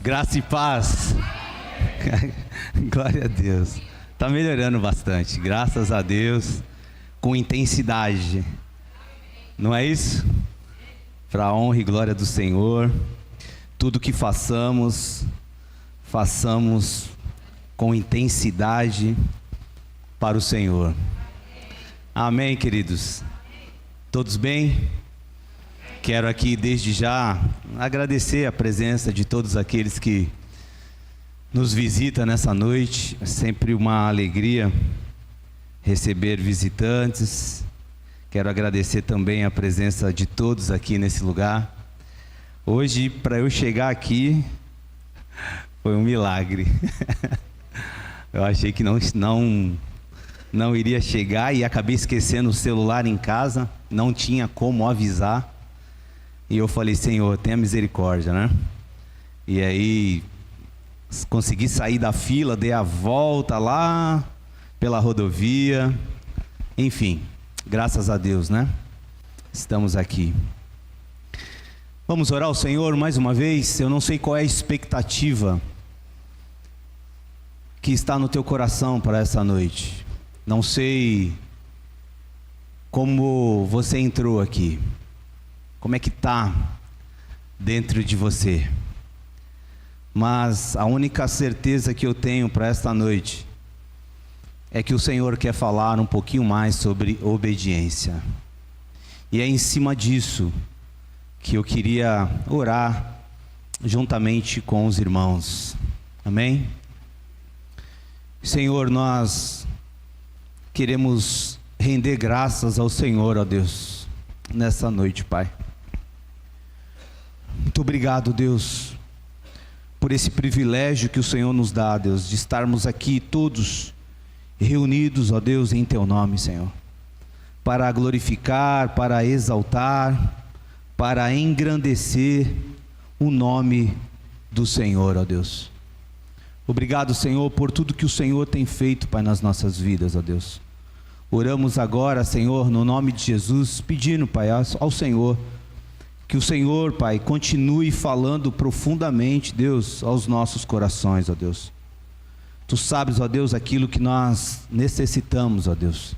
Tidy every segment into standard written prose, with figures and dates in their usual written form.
Graça e paz. Glória a Deus. Está melhorando bastante, graças a Deus, com intensidade. Não é isso? Para a honra e glória do Senhor, tudo que façamos, façamos com intensidade para o Senhor. Amém, queridos? Todos bem? Quero aqui desde já agradecer a presença de todos aqueles que nos visitam nessa noite. É sempre uma alegria receber visitantes. Quero agradecer também a presença de todos aqui nesse lugar. Hoje, para eu chegar aqui, foi um milagre. Eu achei que não iria chegar e acabei esquecendo o celular em casa. Não tinha como avisar. E eu falei, Senhor, tenha misericórdia, né? E aí, consegui sair da fila, dei a volta lá pela rodovia. Enfim, graças a Deus, né? Estamos aqui. Vamos orar ao Senhor mais uma vez. Eu não sei qual é a expectativa que está no teu coração para essa noite. Não sei como você entrou aqui. Como é que está dentro de você? Mas a única certeza que eu tenho para esta noite é que o Senhor quer falar um pouquinho mais sobre obediência. E é em cima disso que eu queria orar juntamente com os irmãos. Amém? Senhor, nós queremos render graças ao Senhor, ó Deus, nessa noite, Pai. Muito obrigado, Deus, por esse privilégio que o Senhor nos dá, Deus, de estarmos aqui todos reunidos, ó Deus, em Teu nome, Senhor, para glorificar, para exaltar, para engrandecer o nome do Senhor, ó Deus. Obrigado, Senhor, por tudo que o Senhor tem feito, Pai, nas nossas vidas, ó Deus. Oramos agora, Senhor, no nome de Jesus, pedindo, Pai, ao Senhor, que o Senhor, Pai, continue falando profundamente, Deus, aos nossos corações, ó Deus. Tu sabes, ó Deus, aquilo que nós necessitamos, ó Deus.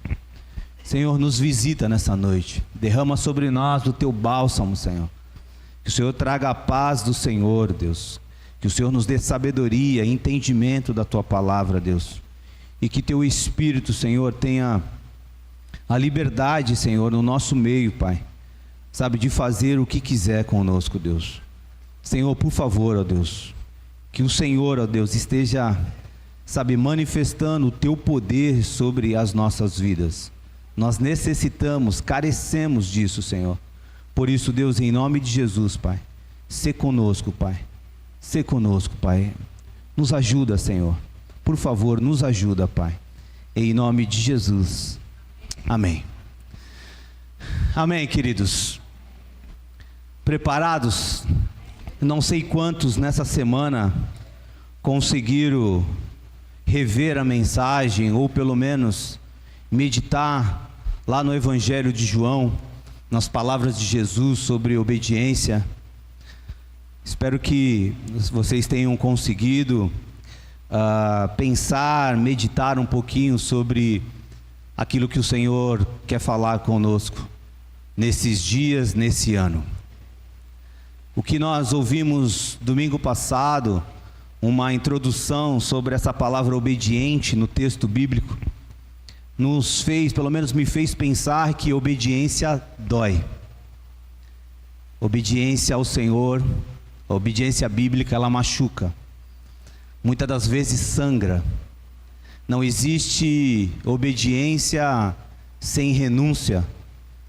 Senhor, nos visita nessa noite. Derrama sobre nós o Teu bálsamo, Senhor. Que o Senhor traga a paz do Senhor, Deus. Que o Senhor nos dê sabedoria e entendimento da Tua palavra, Deus. E que Teu Espírito, Senhor, tenha a liberdade, Senhor, no nosso meio, Pai. Sabe, de fazer o que quiser conosco, Deus. Senhor, por favor, ó Deus, que o Senhor, ó Deus, esteja, sabe, manifestando o Teu poder sobre as nossas vidas. Nós necessitamos, carecemos disso, Senhor. Por isso, Deus, em nome de Jesus, Pai, sê conosco, Pai. Sê conosco, Pai. Nos ajuda, Senhor. Por favor, nos ajuda, Pai. Em nome de Jesus. Amém. Amém, queridos. Preparados? Não sei quantos nessa semana conseguiram rever a mensagem, ou pelo menos meditar lá no Evangelho de João, nas palavras de Jesus sobre obediência. Espero que vocês tenham conseguido pensar, meditar um pouquinho sobre aquilo que o Senhor quer falar conosco nesses dias, nesse ano. O que nós ouvimos domingo passado, uma introdução sobre essa palavra obediente no texto bíblico, nos fez, pelo menos me fez pensar que obediência dói. Obediência ao Senhor, a obediência bíblica, ela machuca. Muitas das vezes sangra. Não existe obediência sem renúncia,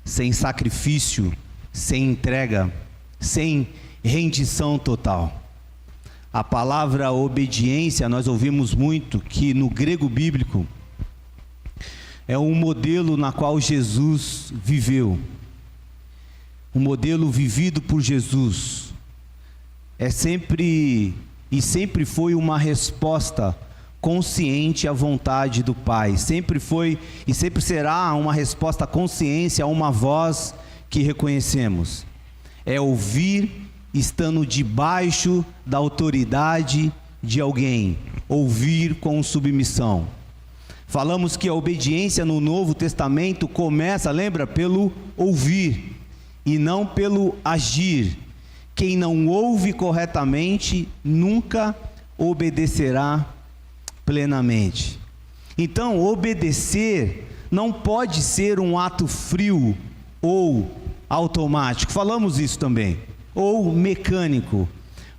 sem sacrifício, sem entrega, sem rendição total. A palavra obediência, nós ouvimos muito que no grego bíblico é um modelo na qual Jesus viveu. Um modelo vivido por Jesus. É sempre foi uma resposta consciente à vontade do Pai. Sempre foi e sempre será uma resposta consciente a uma voz que reconhecemos. É ouvir estando debaixo da autoridade de alguém, ouvir com submissão. Falamos que a obediência no Novo Testamento começa, lembra, pelo ouvir e não pelo agir. Quem não ouve corretamente nunca obedecerá plenamente. Então, obedecer não pode ser um ato frio ou automático, falamos isso também, ou mecânico,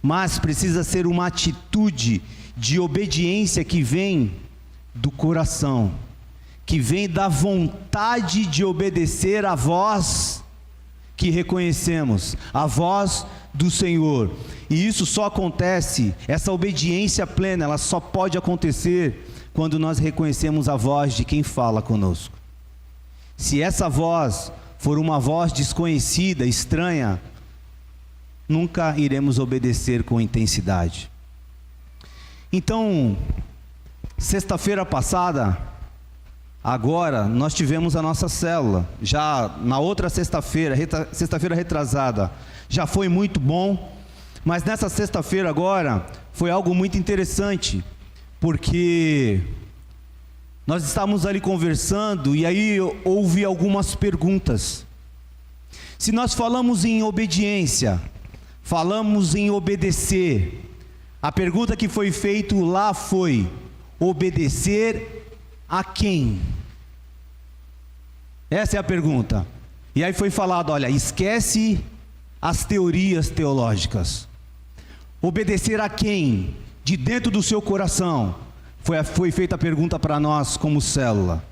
mas precisa ser uma atitude de obediência que vem do coração, que vem da vontade de obedecer à voz que reconhecemos, a voz do Senhor. E isso só acontece, essa obediência plena, ela só pode acontecer quando nós reconhecemos a voz de quem fala conosco. Se essa voz for uma voz desconhecida, estranha, nunca iremos obedecer com intensidade. Então, sexta-feira passada, agora, nós tivemos a nossa célula. Já na outra sexta-feira, sexta-feira retrasada, já foi muito bom. Mas nessa sexta-feira agora, foi algo muito interessante. Porque nós estávamos ali conversando e aí houve algumas perguntas. Se nós falamos em obediência, falamos em obedecer, a pergunta que foi feita lá foi: obedecer a quem? Essa é a pergunta. E aí foi falado, olha, esquece as teorias teológicas. Obedecer a quem? De dentro do seu coração. Foi feita a pergunta para nós como célula.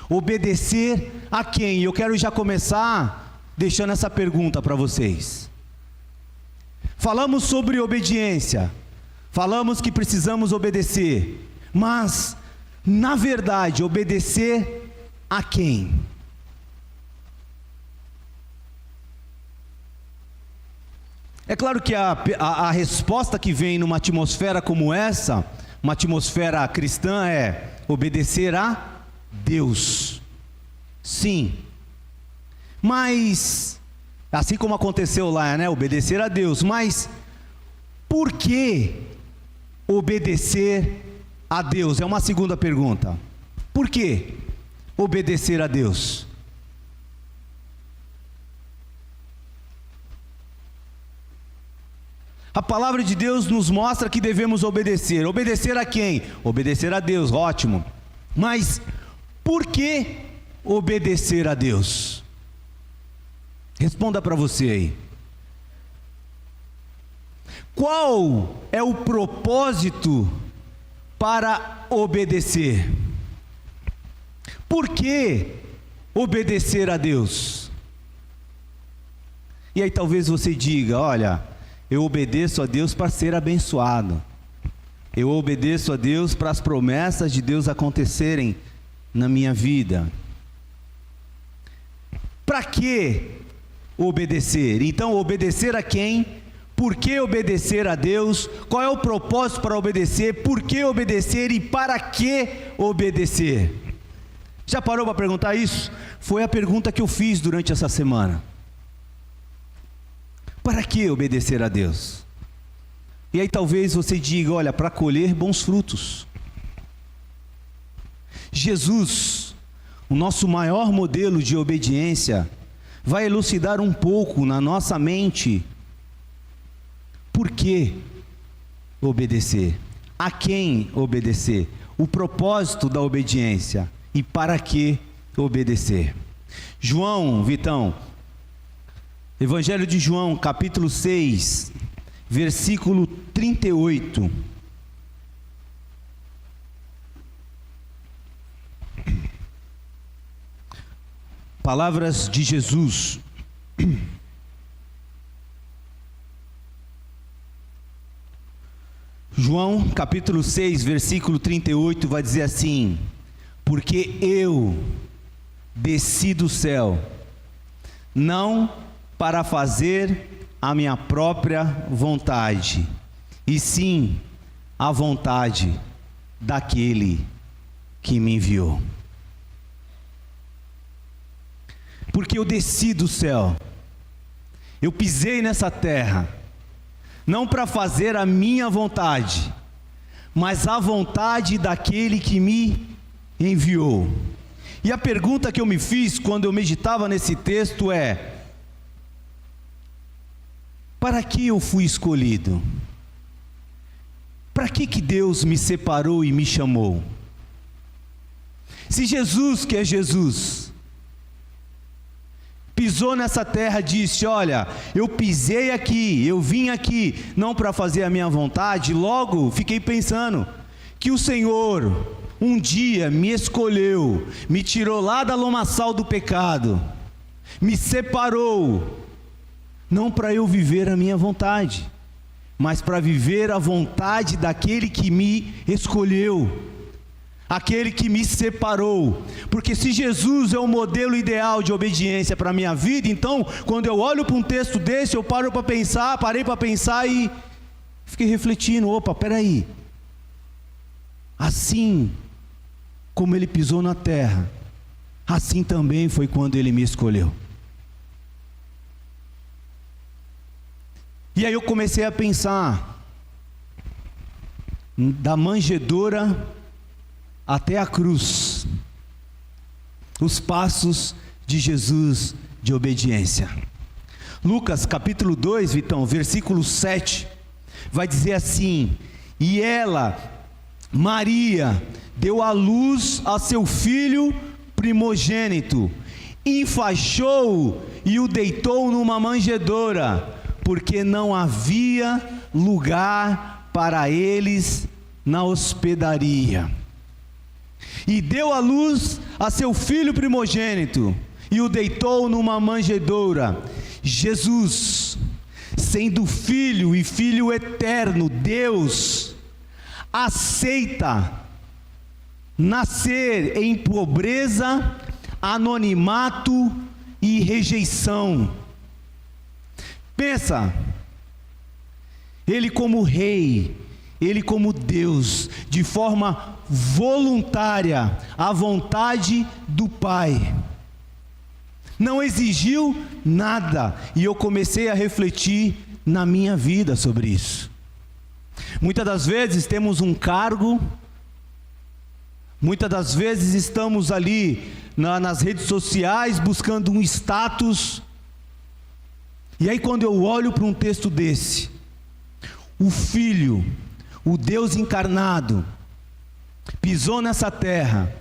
Obedecer a quem? Eu quero já começar deixando essa pergunta para vocês. Falamos sobre obediência. Falamos que precisamos obedecer. Mas, na verdade, obedecer a quem? É claro que a resposta que vem numa atmosfera como essa, uma atmosfera cristã, é obedecer a Deus. Sim. Mas, assim como aconteceu lá, né? Obedecer a Deus. Mas, por que obedecer a Deus? É uma segunda pergunta. Por que obedecer a Deus? A palavra de Deus nos mostra que devemos obedecer. Obedecer a quem? Obedecer a Deus, ótimo. Mas por que obedecer a Deus? Responda para você aí. Qual é o propósito para obedecer? Por que obedecer a Deus? E aí talvez você diga, olha, eu obedeço a Deus para ser abençoado. Eu obedeço a Deus para as promessas de Deus acontecerem na minha vida. Para que obedecer? Então, obedecer a quem? Por que obedecer a Deus? Qual é o propósito para obedecer? Por que obedecer e para que obedecer? Já parou para perguntar isso? Foi a pergunta que eu fiz durante essa semana. Para que obedecer a Deus? E aí talvez você diga, olha, para colher bons frutos. Jesus, o nosso maior modelo de obediência, vai elucidar um pouco na nossa mente por que obedecer, a quem obedecer, o propósito da obediência e para que obedecer. João, Vitão, Evangelho de João, capítulo 6, versículo 38. Palavras de Jesus. João, capítulo 6, versículo 38, vai dizer assim: porque eu desci do céu, não para fazer a minha própria vontade, e sim a vontade daquele que me enviou. Porque eu desci do céu, eu pisei nessa terra, não para fazer a minha vontade, mas a vontade daquele que me enviou. E a pergunta que eu me fiz quando eu meditava nesse texto é: para que eu fui escolhido? Para que Deus me separou e me chamou? Se Jesus, que é Jesus, pisou nessa terra, disse: olha, eu pisei aqui, eu vim aqui, não para fazer a minha vontade, logo fiquei pensando que o Senhor um dia me escolheu, me tirou lá da lomaçal do pecado, me separou, não para eu viver a minha vontade, mas para viver a vontade daquele que me escolheu, aquele que me separou. Porque se Jesus é o modelo ideal de obediência para a minha vida, então quando eu olho para um texto desse, eu parei para pensar e fiquei refletindo: opa, peraí, assim como ele pisou na terra, assim também foi quando ele me escolheu. E aí eu comecei a pensar, da manjedoura até a cruz, os passos de Jesus de obediência. Lucas capítulo 2, Vitão, versículo 7, vai dizer assim: e ela, Maria, deu à luz a seu filho primogênito, enfaixou-o e o deitou numa manjedoura, porque não havia lugar para eles na hospedaria. E deu à luz a seu filho primogênito, e o deitou numa manjedoura. Jesus, sendo filho e filho eterno, Deus, aceita nascer em pobreza, anonimato e rejeição. Pensa, ele como rei, ele como Deus, de forma voluntária, à vontade do Pai, não exigiu nada. E eu comecei a refletir na minha vida sobre isso. Muitas das vezes temos um cargo, muitas das vezes estamos ali nas redes sociais buscando um status. E aí quando eu olho para um texto desse, o Filho, o Deus encarnado, pisou nessa terra,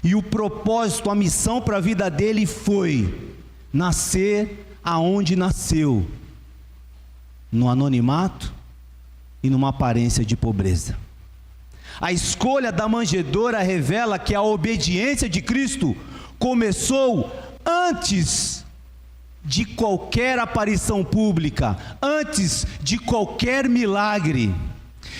e o propósito, a missão para a vida dele foi nascer aonde nasceu, no anonimato e numa aparência de pobreza. A escolha da manjedoura revela que a obediência de Cristo começou antes de qualquer aparição pública, antes de qualquer milagre.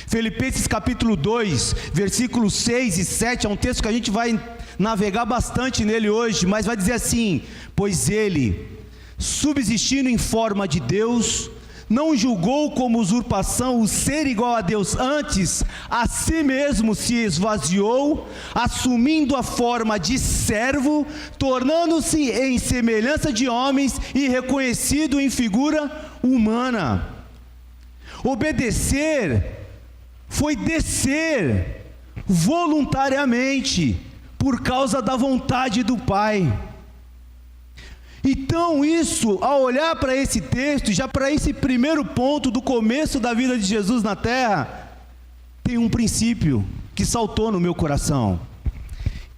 Filipenses capítulo 2, versículos 6 e 7, é um texto que a gente vai navegar bastante nele hoje, mas vai dizer assim: pois ele, subsistindo em forma de Deus, não julgou como usurpação o ser igual a Deus, antes a si mesmo se esvaziou, assumindo a forma de servo, tornando-se em semelhança de homens e reconhecido em figura humana. Obedecer foi descer voluntariamente por causa da vontade do Pai. Então isso, ao olhar para esse texto, já para esse primeiro ponto do começo da vida de Jesus na terra, tem um princípio que saltou no meu coração: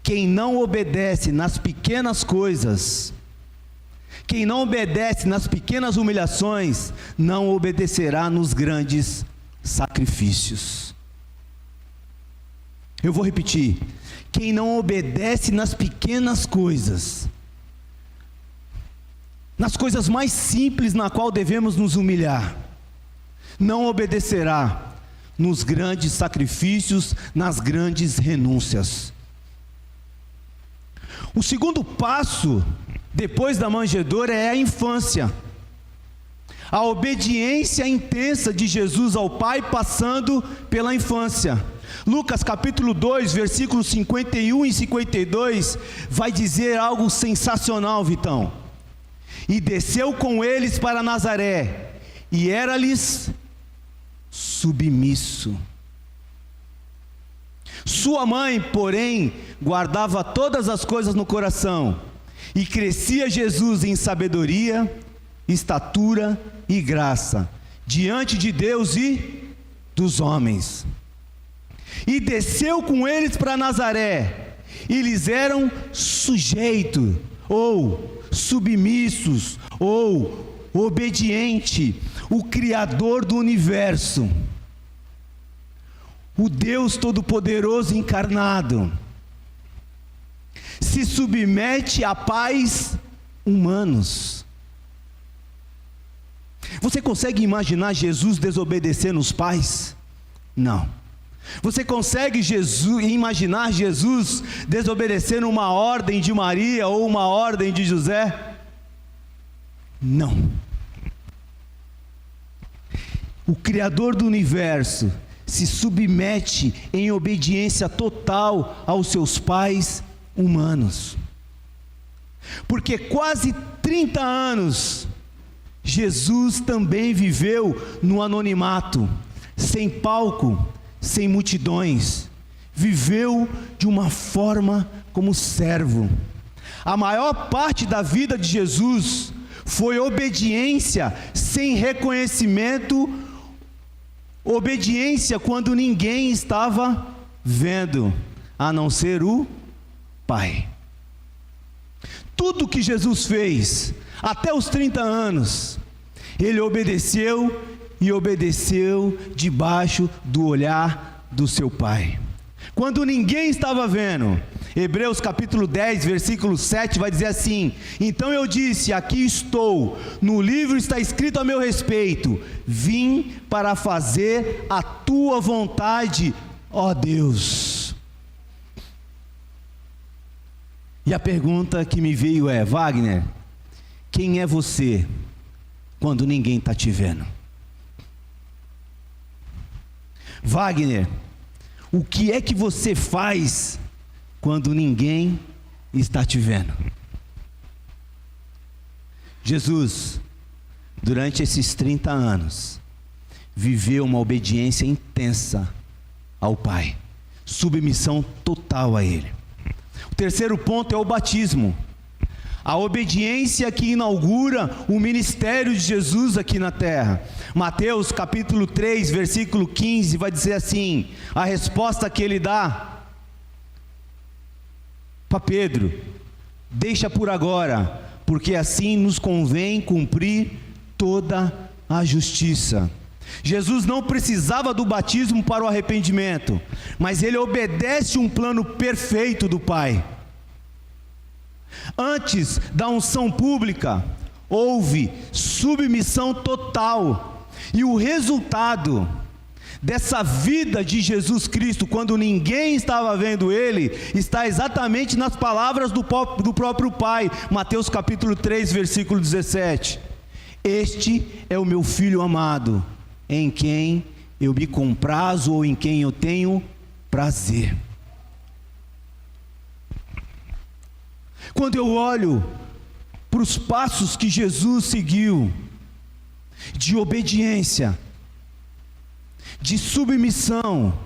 quem não obedece nas pequenas coisas, quem não obedece nas pequenas humilhações, não obedecerá nos grandes sacrifícios. Eu vou repetir: quem não obedece nas pequenas coisas, nas coisas mais simples na qual devemos nos humilhar, não obedecerá nos grandes sacrifícios, nas grandes renúncias. O segundo passo, depois da manjedoura, é a infância. A obediência intensa de Jesus ao Pai passando pela infância. Lucas capítulo 2, versículos 51 e 52, vai dizer algo sensacional, Vitão. E desceu com eles para Nazaré, e era-lhes submisso. Sua mãe, porém, guardava todas as coisas no coração, e crescia Jesus em sabedoria, estatura e graça, diante de Deus e dos homens. E desceu com eles para Nazaré, e lhes eram sujeitos, ou submissos, ou obediente, o Criador do universo, o Deus Todo-Poderoso encarnado, se submete a pais humanos. Você consegue imaginar Jesus desobedecendo os pais? Não. Você consegue imaginar Jesus desobedecendo uma ordem de Maria ou uma ordem de José? Não. O Criador do universo se submete em obediência total aos seus pais humanos. Porque quase 30 anos Jesus também viveu no anonimato, sem palco, sem multidões. Viveu de uma forma como servo. A maior parte da vida de Jesus foi obediência sem reconhecimento, obediência quando ninguém estava vendo, a não ser o Pai. Tudo que Jesus fez, até os 30 anos, Ele obedeceu, e obedeceu debaixo do olhar do seu Pai. Quando ninguém estava vendo, Hebreus capítulo 10, versículo 7 vai dizer assim: então eu disse, aqui estou, no livro está escrito a meu respeito, vim para fazer a tua vontade, ó Deus. E a pergunta que me veio é: Wagner, quem é você quando ninguém está te vendo? Wagner, o que é que você faz quando ninguém está te vendo? Jesus, durante esses 30 anos, viveu uma obediência intensa ao Pai, submissão total a Ele. O terceiro ponto é o batismo, a obediência que inaugura o ministério de Jesus aqui na terra. Mateus capítulo 3, versículo 15 vai dizer assim, a resposta que ele dá para Pedro: deixa por agora, porque assim nos convém cumprir toda a justiça. Jesus não precisava do batismo para o arrependimento, mas ele obedece um plano perfeito do Pai. Antes da unção pública, houve submissão total, e o resultado dessa vida de Jesus Cristo, quando ninguém estava vendo Ele, está exatamente nas palavras do próprio Pai. Mateus capítulo 3, versículo 17: este é o meu Filho amado, em quem eu me comprazo, ou em quem eu tenho prazer. Quando eu olho para os passos que Jesus seguiu, de obediência, de submissão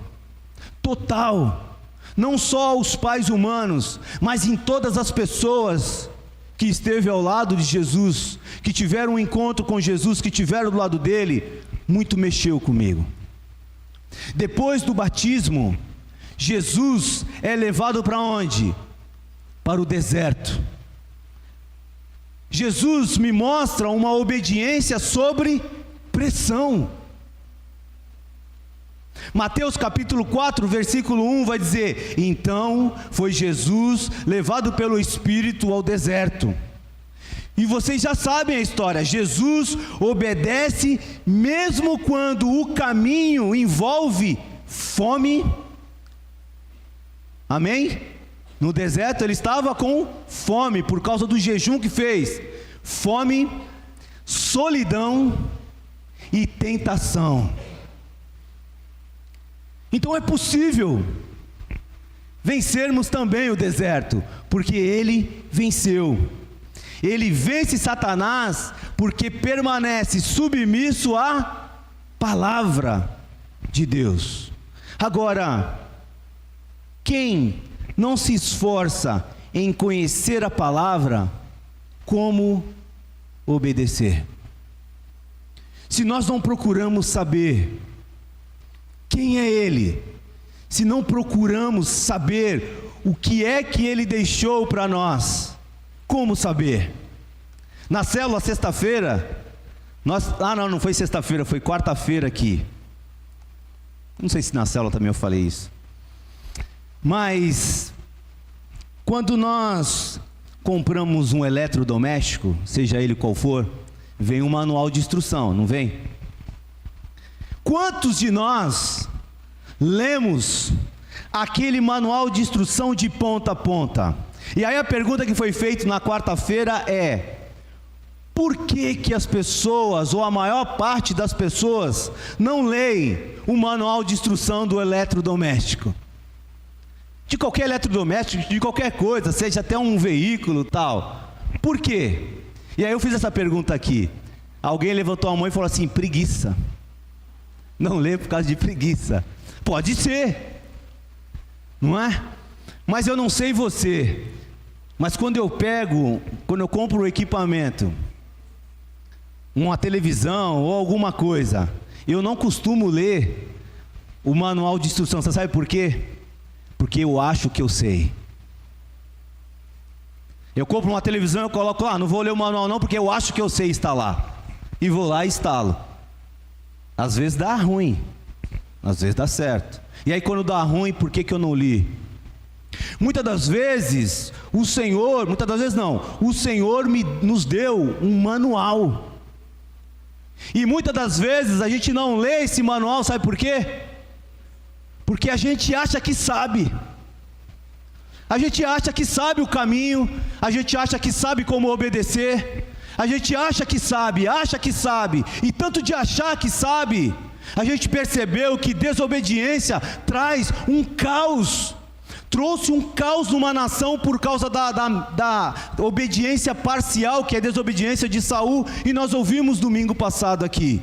total, não só aos pais humanos, mas em todas as pessoas que esteve ao lado de Jesus, que tiveram um encontro com Jesus, que tiveram do lado dele, muito mexeu comigo. Depois do batismo, Jesus é levado para onde? Para o deserto. Jesus me mostra uma obediência sobre pressão. Mateus capítulo 4, versículo 1 vai dizer: então foi Jesus levado pelo Espírito ao deserto. E vocês já sabem a história. Jesus obedece mesmo quando o caminho envolve fome. Amém? No deserto ele estava com fome, por causa do jejum que fez. Fome, solidão e tentação. Então é possível vencermos também o deserto, porque ele venceu. Ele vence Satanás porque permanece submisso à palavra de Deus. Agora, quem não se esforça em conhecer a palavra, como obedecer? Se nós não procuramos saber quem é Ele, se não procuramos saber o que é que Ele deixou para nós, como saber? Na célula, sexta-feira, não foi sexta-feira, foi quarta-feira aqui. Não sei se na célula também eu falei isso. Mas, quando nós compramos um eletrodoméstico, seja ele qual for, vem um manual de instrução, não vem? Quantos de nós lemos aquele manual de instrução de ponta a ponta? E aí a pergunta que foi feita na quarta-feira é: por que as pessoas, ou a maior parte das pessoas, não leem o manual de instrução do eletrodoméstico? De qualquer eletrodoméstico, de qualquer coisa, seja até um veículo tal. Por quê? E aí eu fiz essa pergunta aqui. Alguém levantou a mão e falou assim: preguiça. Não lê por causa de preguiça. Pode ser, não é? Mas eu não sei você, mas quando eu compro um equipamento, uma televisão ou alguma coisa, eu não costumo ler o manual de instrução. Você sabe por quê? Porque eu acho que eu sei. Eu compro uma televisão, eu coloco lá, não vou ler o manual não, porque eu acho que eu sei instalar. E vou lá e instalo. Às vezes dá ruim, às vezes dá certo. E aí quando dá ruim, por que eu não li? Muitas das vezes, o Senhor nos deu um manual. E muitas das vezes a gente não lê esse manual, sabe por quê? Porque a gente acha que sabe. A gente acha que sabe o caminho, a gente acha que sabe como obedecer, a gente acha que sabe, e tanto de achar que sabe, a gente percebeu que desobediência traz um caos, trouxe um caos numa nação por causa da obediência parcial, que é a desobediência de Saul, e nós ouvimos domingo passado aqui.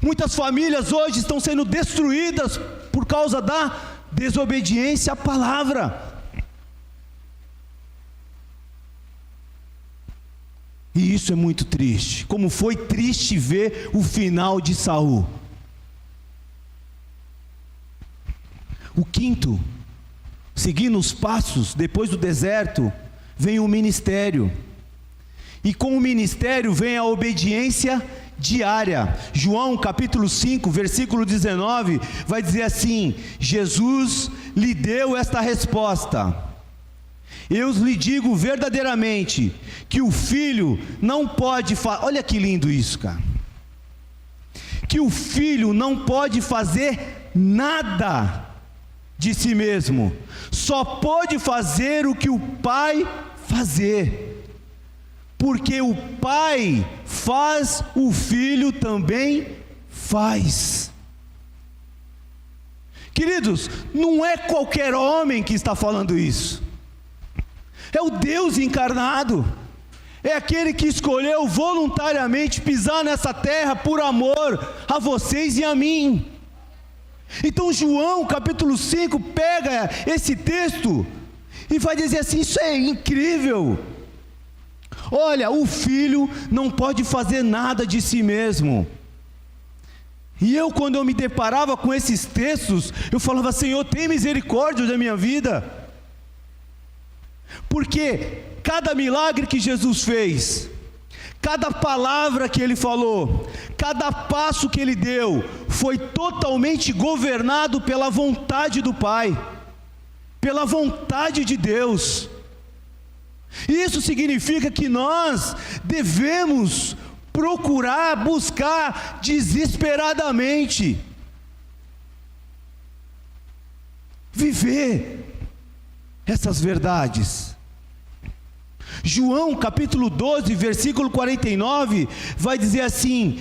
Muitas famílias hoje estão sendo destruídas por causa da desobediência à palavra. E isso é muito triste. Como foi triste ver o final de Saul. O quinto, seguindo os passos, depois do deserto, vem o ministério. E com o ministério vem a obediência diária. João capítulo 5, versículo 19, vai dizer assim: Jesus lhe deu esta resposta: eu lhe digo verdadeiramente, que o filho não pode olha que lindo isso, cara. Que o filho não pode fazer nada de si mesmo, só pode fazer o que o Pai fazer. Porque o Pai faz, o Filho também faz. Queridos, não é qualquer homem que está falando isso. É o Deus encarnado. É aquele que escolheu voluntariamente pisar nessa terra por amor a vocês e a mim. Então João capítulo 5 pega esse texto e vai dizer assim: isso é incrível. Olha, o filho não pode fazer nada de si mesmo. E eu, quando eu me deparava com esses textos, eu falava: Senhor, tem misericórdia da minha vida. Porque cada milagre que Jesus fez, cada palavra que Ele falou, cada passo que Ele deu, foi totalmente governado pela vontade do Pai, pela vontade de Deus. Isso significa que nós devemos procurar, buscar desesperadamente viver essas verdades. João capítulo 12, versículo 49, vai dizer assim: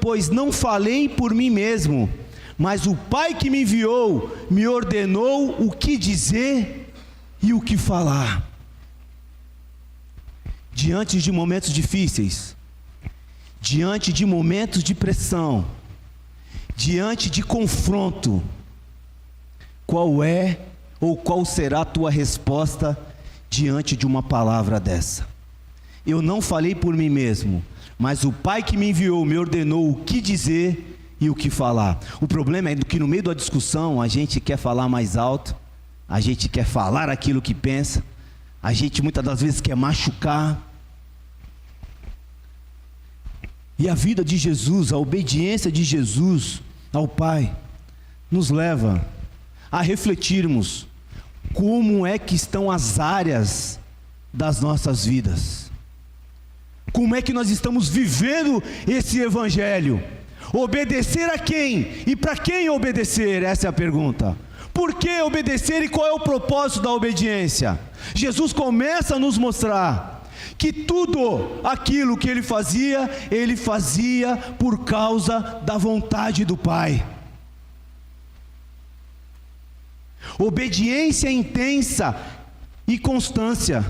pois não falei por mim mesmo, mas o Pai que me enviou me ordenou o que dizer e o que falar. Diante de momentos difíceis, diante de momentos de pressão, diante de confronto, qual é ou qual será a tua resposta diante de uma palavra dessa? Eu não falei por mim mesmo, mas o Pai que me enviou me ordenou o que dizer e o que falar. O problema é que no meio da discussão a gente quer falar mais alto, a gente quer falar aquilo que pensa, a gente muitas das vezes quer machucar. E a vida de Jesus, a obediência de Jesus ao Pai, nos leva a refletirmos como é que estão as áreas das nossas vidas. Como é que nós estamos vivendo esse Evangelho? Obedecer a quem? E para quem obedecer? Essa é a pergunta. Por que obedecer e qual é o propósito da obediência? Jesus começa a nos mostrar que tudo aquilo que ele fazia por causa da vontade do Pai. Obediência intensa e constância.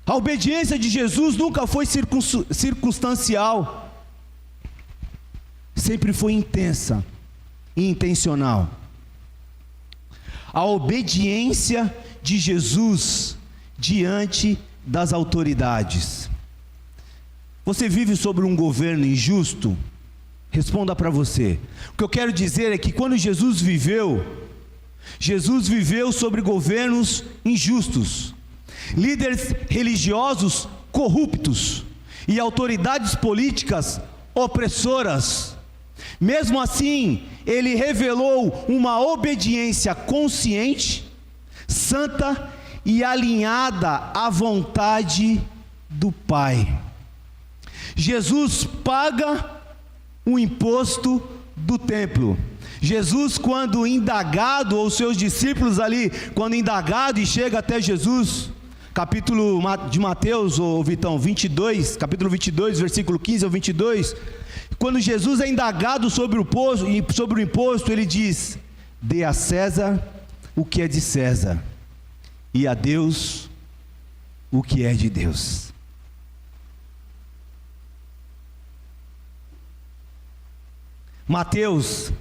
A obediência de Jesus nunca foi circunstancial, sempre foi intensa e intencional. A obediência de Jesus diante das autoridades. Você vive sobre um governo injusto? Responda para você. O que eu quero dizer é que quando Jesus viveu sobre governos injustos, líderes religiosos corruptos e autoridades políticas opressoras. Mesmo assim, ele revelou uma obediência consciente, santa e alinhada à vontade do Pai. Jesus paga o imposto do templo. Jesus, quando indagado, ou seus discípulos ali, quando indagado e chega até Jesus, capítulo de Mateus, ou Vitão, 22, capítulo 22, versículo 15 ao 22, quando Jesus é indagado sobre o imposto, ele diz: dê a César o que é de César, e a Deus o que é de Deus. Mateus,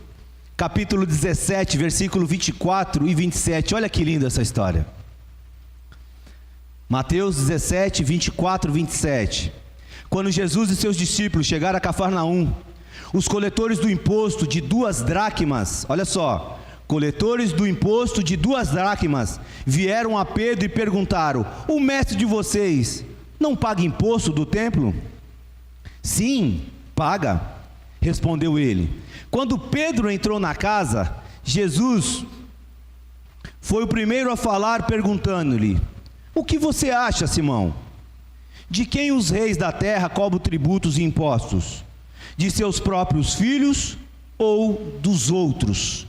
capítulo 17, versículo 24 e 27, olha que linda essa história. Mateus 17, 24 e 27. Quando Jesus e seus discípulos chegaram a Cafarnaum, os coletores do imposto de 2 dracmas, olha só, coletores do imposto de 2 dracmas, vieram a Pedro e perguntaram: o mestre de vocês não paga imposto do templo? Sim, paga, respondeu ele. Quando Pedro entrou na casa, Jesus foi o primeiro a falar, perguntando-lhe: o que você acha, Simão? De quem os reis da terra cobram tributos e impostos? De seus próprios filhos ou dos outros?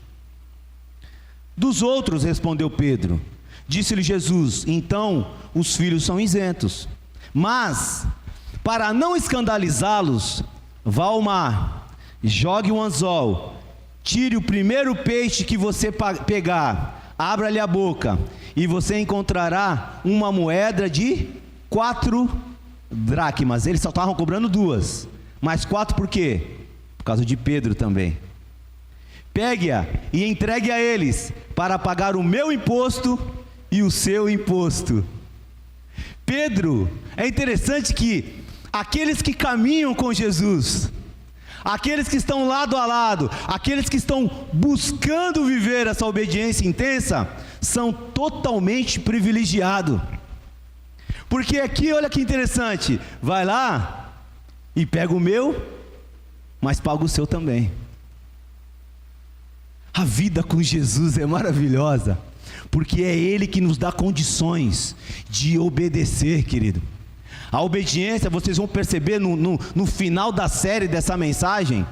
Dos outros, respondeu Pedro. Disse-lhe Jesus: então os filhos são isentos. Mas, para não escandalizá-los, vá ao mar, jogue um anzol, tire o primeiro peixe que você pegar, abra-lhe a boca, e você encontrará uma moeda de 4 dracmas. Eles só estavam cobrando 2, mas 4 por quê? Por causa de Pedro também. Pegue-a e entregue a eles, para pagar o meu imposto e o seu imposto. Pedro, é interessante que aqueles que caminham com Jesus, aqueles que estão lado a lado, aqueles que estão buscando viver essa obediência intensa, são totalmente privilegiados. Porque aqui, olha que interessante, vai lá e pega o meu, mas paga o seu também. A vida com Jesus é maravilhosa, porque é Ele que nos dá condições de obedecer, querido. A obediência, vocês vão perceber no final da série dessa mensagem,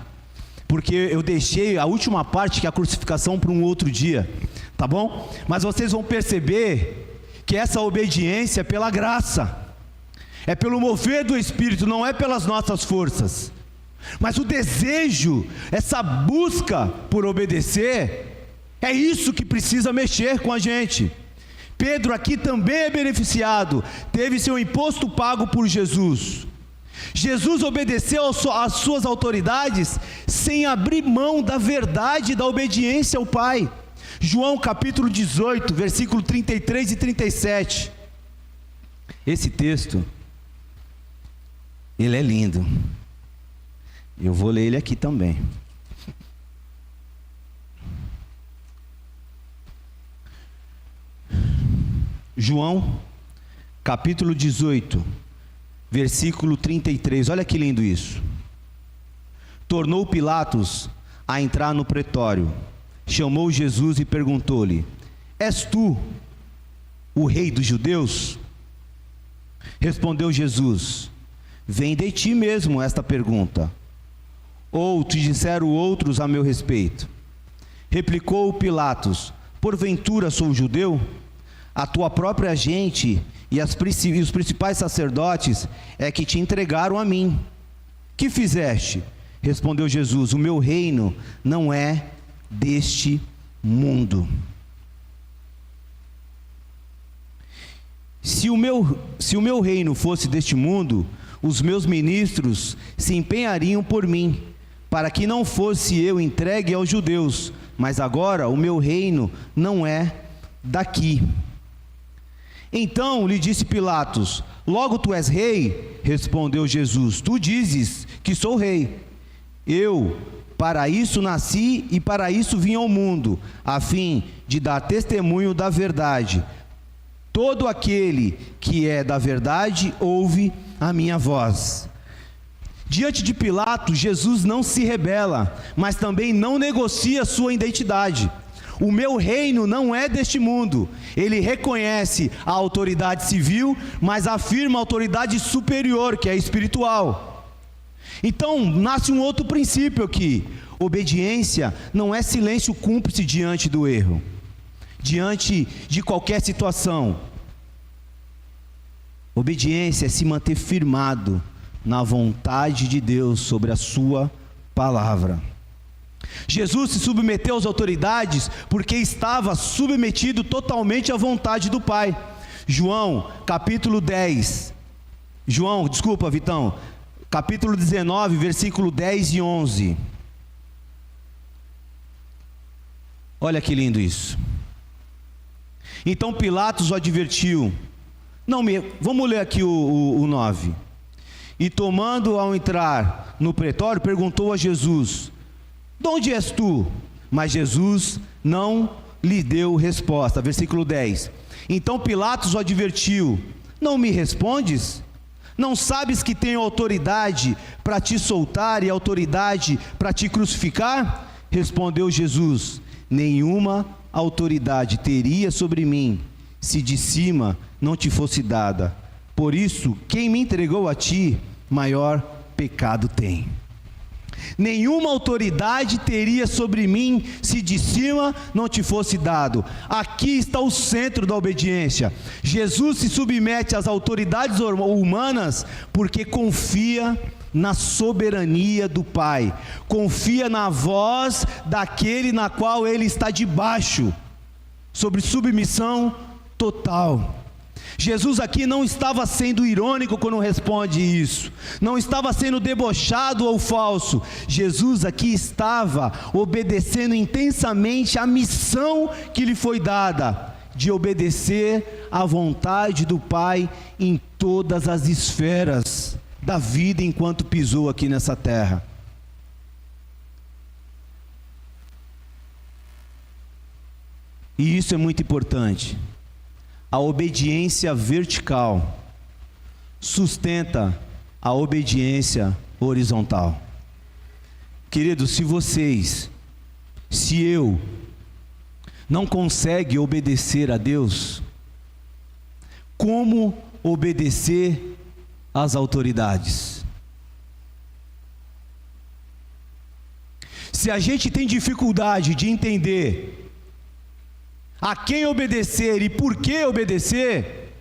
porque eu deixei a última parte, que é a crucificação, para um outro dia, tá bom? Mas vocês vão perceber que essa obediência é pela graça, é pelo mover do Espírito, não é pelas nossas forças. Mas o desejo, essa busca por obedecer, é isso que precisa mexer com a gente. Pedro aqui também é beneficiado, teve seu imposto pago por Jesus. Jesus obedeceu às suas autoridades sem abrir mão da verdade e da obediência ao Pai. João capítulo 18, versículo 33 e 37. Esse texto, ele é lindo. Eu vou ler ele aqui também. João capítulo 18, versículo 33, olha que lindo isso. Tornou Pilatos a entrar no pretório, chamou Jesus e perguntou-lhe: és tu o rei dos judeus? Respondeu Jesus: vem de ti mesmo esta pergunta, ou te disseram outros a meu respeito? Replicou Pilatos: porventura sou judeu? A tua própria gente e os principais sacerdotes é que te entregaram a mim. Que fizeste? Respondeu Jesus: o meu reino não é deste mundo. Se o meu reino fosse deste mundo, os meus ministros se empenhariam por mim, para que não fosse eu entregue aos judeus, mas agora o meu reino não é daqui. Então lhe disse Pilatos: logo tu és rei? Respondeu Jesus: tu dizes que sou rei. Eu para isso nasci e para isso vim ao mundo, a fim de dar testemunho da verdade. Todo aquele que é da verdade ouve a minha voz. Diante de Pilatos, Jesus não se rebela, mas também não negocia sua identidade. O meu reino não é deste mundo. Ele reconhece a autoridade civil, mas afirma a autoridade superior, que é espiritual. Então, nasce um outro princípio aqui. Obediência não é silêncio cúmplice diante do erro, diante de qualquer situação. Obediência é se manter firmado na vontade de Deus sobre a sua palavra. Jesus se submeteu às autoridades porque estava submetido totalmente à vontade do Pai. João, capítulo 19, versículo 10 e 11. Olha que lindo isso. Então Pilatos o advertiu. Vamos ler aqui o 9. E tomando ao entrar no pretório, perguntou a Jesus: de onde és tu? Mas Jesus não lhe deu resposta. Versículo 10. Então Pilatos o advertiu: não me respondes? Não sabes que tenho autoridade para te soltar e autoridade para te crucificar? Respondeu Jesus: nenhuma autoridade teria sobre mim, se de cima não te fosse dada. Por isso, quem me entregou a ti, maior pecado tem. Nenhuma autoridade teria sobre mim, se de cima não te fosse dado. Aqui está o centro da obediência. Jesus se submete às autoridades humanas porque confia na soberania do Pai, confia na voz daquele na qual ele está debaixo, sobre submissão total. Jesus aqui não estava sendo irônico quando responde isso, não estava sendo debochado ou falso. Jesus aqui estava obedecendo intensamente a missão que lhe foi dada, de obedecer à vontade do Pai em todas as esferas da vida enquanto pisou aqui nessa terra. E isso é muito importante. A obediência vertical sustenta a obediência horizontal. Queridos, se eu não consegue obedecer a Deus, como obedecer às autoridades? Se a gente tem dificuldade de entender a quem obedecer e por que obedecer,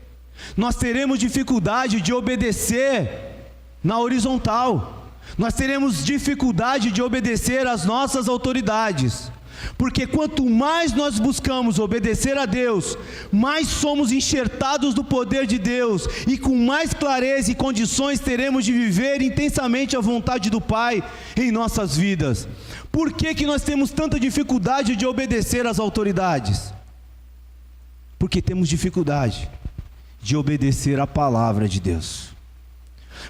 nós teremos dificuldade de obedecer na horizontal. Nós teremos dificuldade de obedecer às nossas autoridades. Porque quanto mais nós buscamos obedecer a Deus, mais somos enxertados do poder de Deus, e com mais clareza e condições teremos de viver intensamente a vontade do Pai em nossas vidas. Por que nós temos tanta dificuldade de obedecer às autoridades? Porque temos dificuldade de obedecer a palavra de Deus.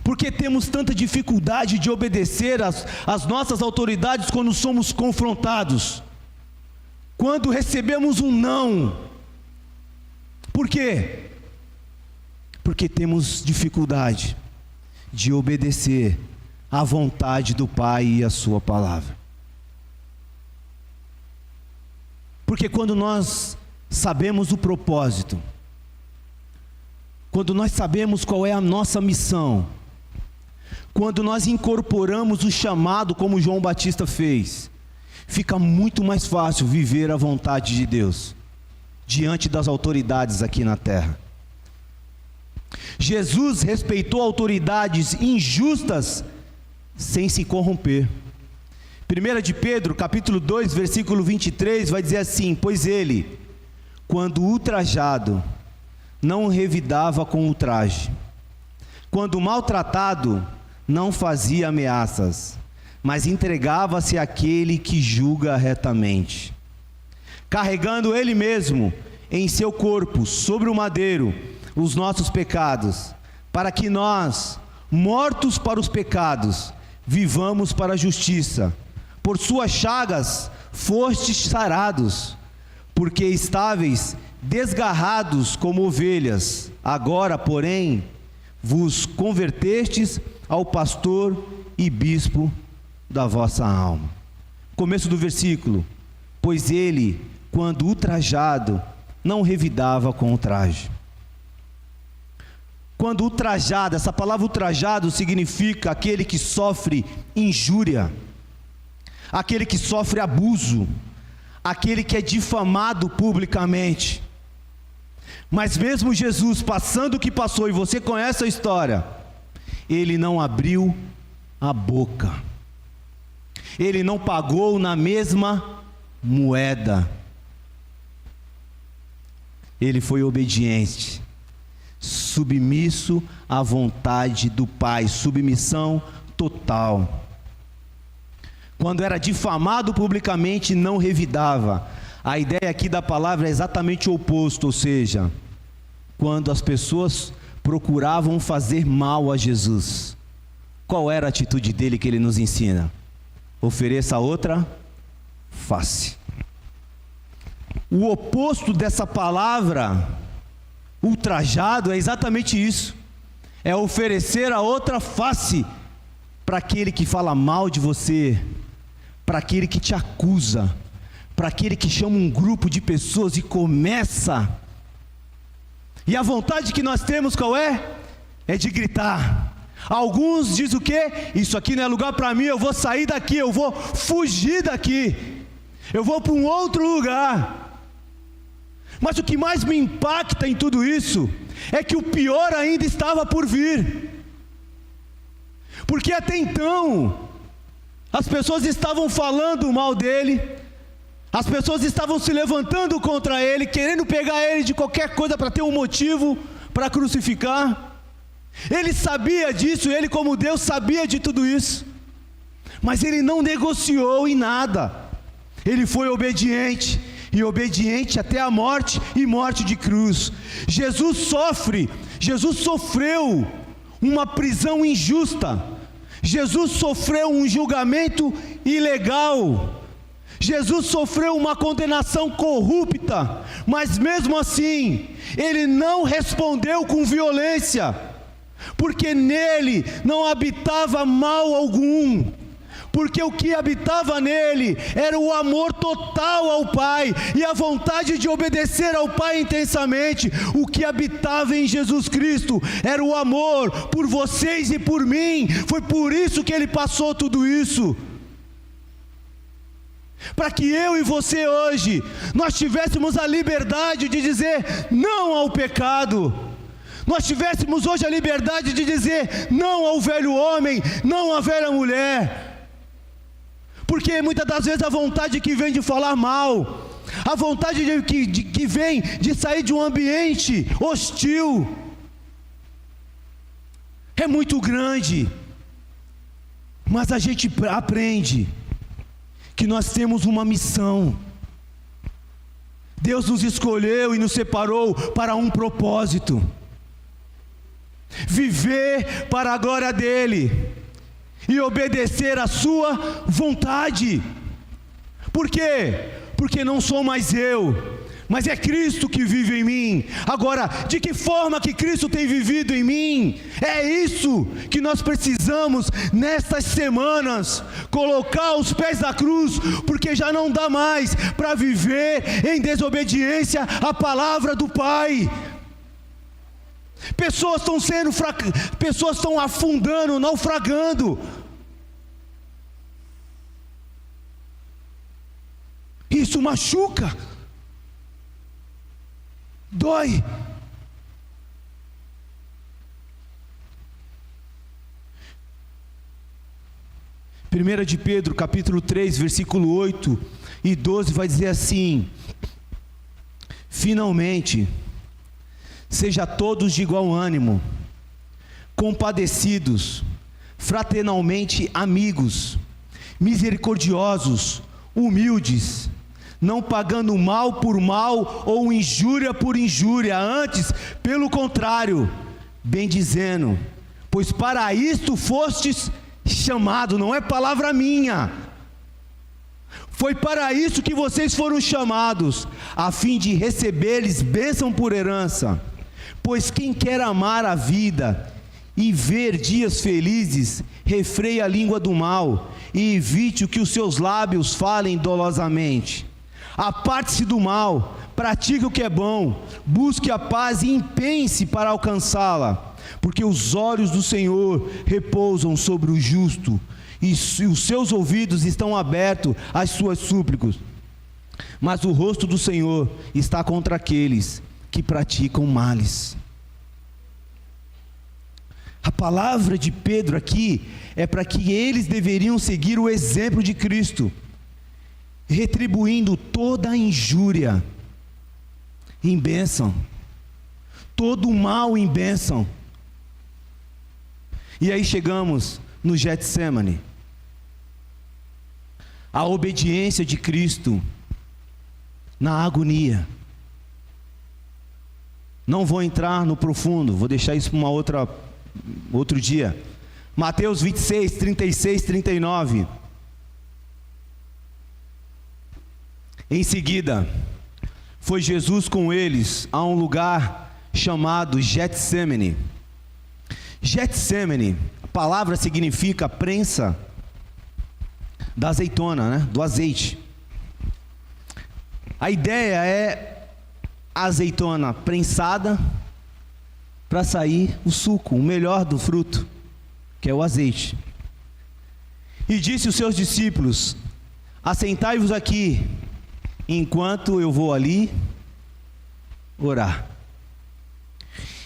Porque temos tanta dificuldade de obedecer às nossas autoridades quando somos confrontados, quando recebemos um não. Por quê? Porque temos dificuldade de obedecer à vontade do Pai e à sua palavra. Porque quando nós sabemos o propósito, quando nós sabemos qual é a nossa missão, quando nós incorporamos o chamado como João Batista fez, fica muito mais fácil viver a vontade de Deus diante das autoridades aqui na terra. Jesus respeitou autoridades injustas sem se corromper. 1 de Pedro, capítulo 2, versículo 23, vai dizer assim: pois ele, quando ultrajado, não revidava com ultraje, quando maltratado, não fazia ameaças, mas entregava-se àquele que julga retamente, carregando ele mesmo em seu corpo, sobre o madeiro, os nossos pecados, para que nós, mortos para os pecados, vivamos para a justiça. Por suas chagas fostes sarados, porque estáveis desgarrados como ovelhas, agora, porém, vos convertestes ao pastor e bispo da vossa alma. Começo do versículo: pois ele, quando ultrajado, não revidava com ultraje. Quando ultrajado, essa palavra ultrajado significa aquele que sofre injúria, aquele que sofre abuso, aquele que é difamado publicamente. Mas mesmo Jesus passando o que passou, e você conhece a história, ele não abriu a boca, ele não pagou na mesma moeda, ele foi obediente, submisso à vontade do Pai, submissão total. Quando era difamado publicamente, não revidava. A ideia aqui da palavra é exatamente o oposto, ou seja, quando as pessoas procuravam fazer mal a Jesus, qual era a atitude dele que ele nos ensina? Ofereça outra face. O oposto dessa palavra, ultrajado, é exatamente isso: é oferecer a outra face para aquele que fala mal de você, para aquele que te acusa, para aquele que chama um grupo de pessoas e começa. E a vontade que nós temos qual é? É de gritar. Alguns dizem o quê? Isso aqui não é lugar para mim, eu vou sair daqui, eu vou fugir daqui, eu vou para um outro lugar. Mas o que mais me impacta em tudo isso é que o pior ainda estava por vir. Porque até então as pessoas estavam falando mal dele, as pessoas estavam se levantando contra ele, querendo pegar ele de qualquer coisa para ter um motivo para crucificar. Ele sabia disso, ele como Deus sabia de tudo isso, mas ele não negociou em nada. Ele foi obediente, e obediente até a morte, e morte de cruz. Jesus sofreu uma prisão injusta, Jesus sofreu um julgamento ilegal, Jesus sofreu uma condenação corrupta, mas mesmo assim, ele não respondeu com violência, porque nele não habitava mal algum, porque o que habitava nele era o amor total ao Pai, e a vontade de obedecer ao Pai intensamente. O que habitava em Jesus Cristo era o amor por vocês e por mim. Foi por isso que ele passou tudo isso, para que eu e você hoje, nós tivéssemos a liberdade de dizer não ao pecado, nós tivéssemos hoje a liberdade de dizer não ao velho homem, não à velha mulher, Porque muitas das vezes a vontade que vem de falar mal, a vontade que vem de sair de um ambiente hostil, é muito grande. Mas a gente aprende que nós temos uma missão. Deus nos escolheu e nos separou para um propósito: viver para a glória dEle e obedecer a sua vontade. Por quê? Porque não sou mais eu, mas é Cristo que vive em mim. Agora, de que forma que Cristo tem vivido em mim? É isso que nós precisamos nestas semanas, colocar os pés na cruz, porque já não dá mais para viver em desobediência à palavra do Pai. Pessoas estão afundando, naufragando. Isso machuca, dói. Primeira de Pedro, capítulo 3, versículo 8 e 12, vai dizer assim: finalmente, seja todos de igual ânimo, compadecidos, fraternalmente amigos, misericordiosos, humildes, não pagando mal por mal ou injúria por injúria, antes, pelo contrário, bendizendo, pois para isto fostes chamado. Não é palavra minha, foi para isso que vocês foram chamados, a fim de receber-lhes bênção por herança. Pois quem quer amar a vida e ver dias felizes, refreie a língua do mal e evite o que os seus lábios falem dolosamente. Aparte-se do mal, pratique o que é bom, busque a paz e empenhe-se para alcançá-la, porque os olhos do Senhor repousam sobre o justo e os seus ouvidos estão abertos às suas súplicas, mas o rosto do Senhor está contra aqueles que praticam males. A palavra de Pedro aqui é para que eles deveriam seguir o exemplo de Cristo, retribuindo toda a injúria em bênção, todo o mal em bênção. E aí chegamos no Getsemane, a obediência de Cristo na agonia. Não vou entrar no profundo, vou deixar isso para outro dia. Mateus 26, 36, 39. Em seguida, foi Jesus com eles a um lugar chamado Getsemane. Getsemane, a palavra significa prensa da azeitona, né? Do azeite. A ideia é a azeitona prensada para sair o suco, o melhor do fruto, que é o azeite. E disse aos seus discípulos: assentai-vos aqui, enquanto eu vou ali orar.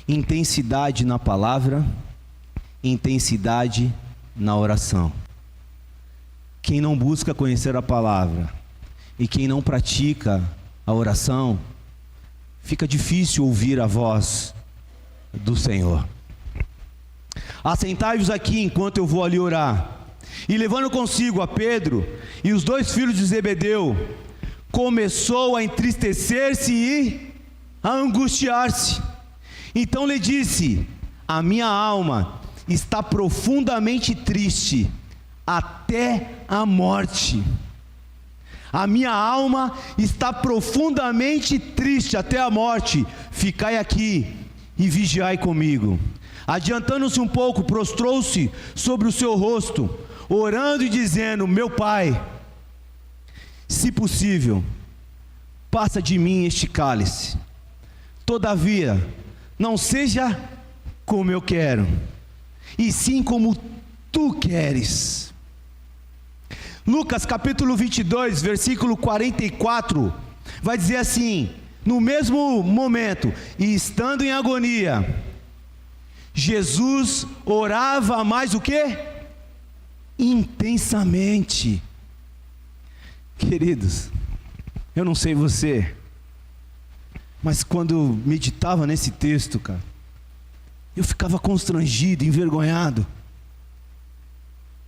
Intensidade na palavra, intensidade na oração. Quem não busca conhecer a palavra e quem não pratica a oração, fica difícil ouvir a voz do Senhor. Assentai-vos aqui enquanto eu vou ali orar. E levando consigo a Pedro e os 2 filhos de Zebedeu, começou a entristecer-se e a angustiar-se. Então lhe disse: a minha alma está profundamente triste até a morte. A minha alma está profundamente triste até a morte. Ficai aqui e vigiai comigo. Adiantando-se um pouco, prostrou-se sobre o seu rosto, orando e dizendo: meu Pai, se possível, passa de mim este cálice. Todavia, não seja como eu quero, e sim como tu queres. Lucas capítulo 22, versículo 44, vai dizer assim: no mesmo momento, e estando em agonia, Jesus orava mais o quê? Intensamente. Queridos, eu não sei você, mas quando meditava nesse texto, cara, eu ficava constrangido, envergonhado,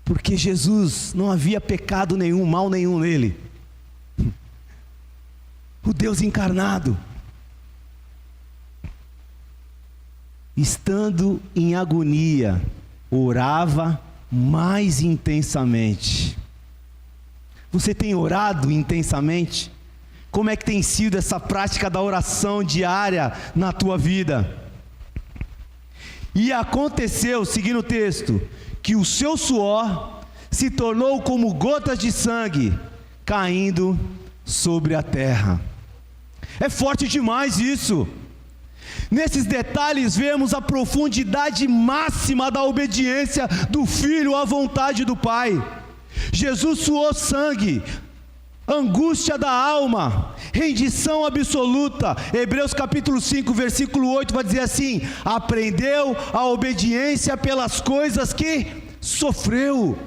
porque Jesus não havia pecado nenhum, mal nenhum nele. O Deus encarnado, estando em agonia, orava mais intensamente. Você tem orado intensamente? Como é que tem sido essa prática da oração diária na tua vida? E aconteceu, seguindo o texto, que o seu suor se tornou como gotas de sangue caindo sobre a terra. É forte demais isso. Nesses detalhes vemos a profundidade máxima da obediência do Filho à vontade do Pai. Jesus suou sangue, angústia da alma, rendição absoluta. Hebreus capítulo 5, versículo 8 vai dizer assim: aprendeu a obediência pelas coisas que sofreu.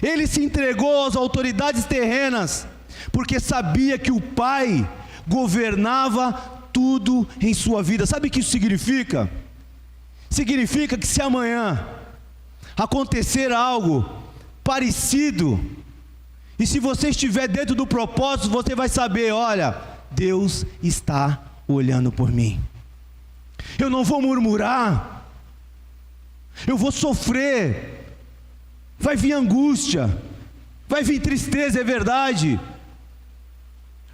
Ele se entregou às autoridades terrenas, porque sabia que o Pai governava tudo em sua vida. Sabe o que isso significa? Significa que se amanhã acontecer algo parecido, e se você estiver dentro do propósito, você vai saber: olha, Deus está olhando por mim. Eu não vou murmurar, eu vou sofrer, vai vir angústia, vai vir tristeza, é verdade,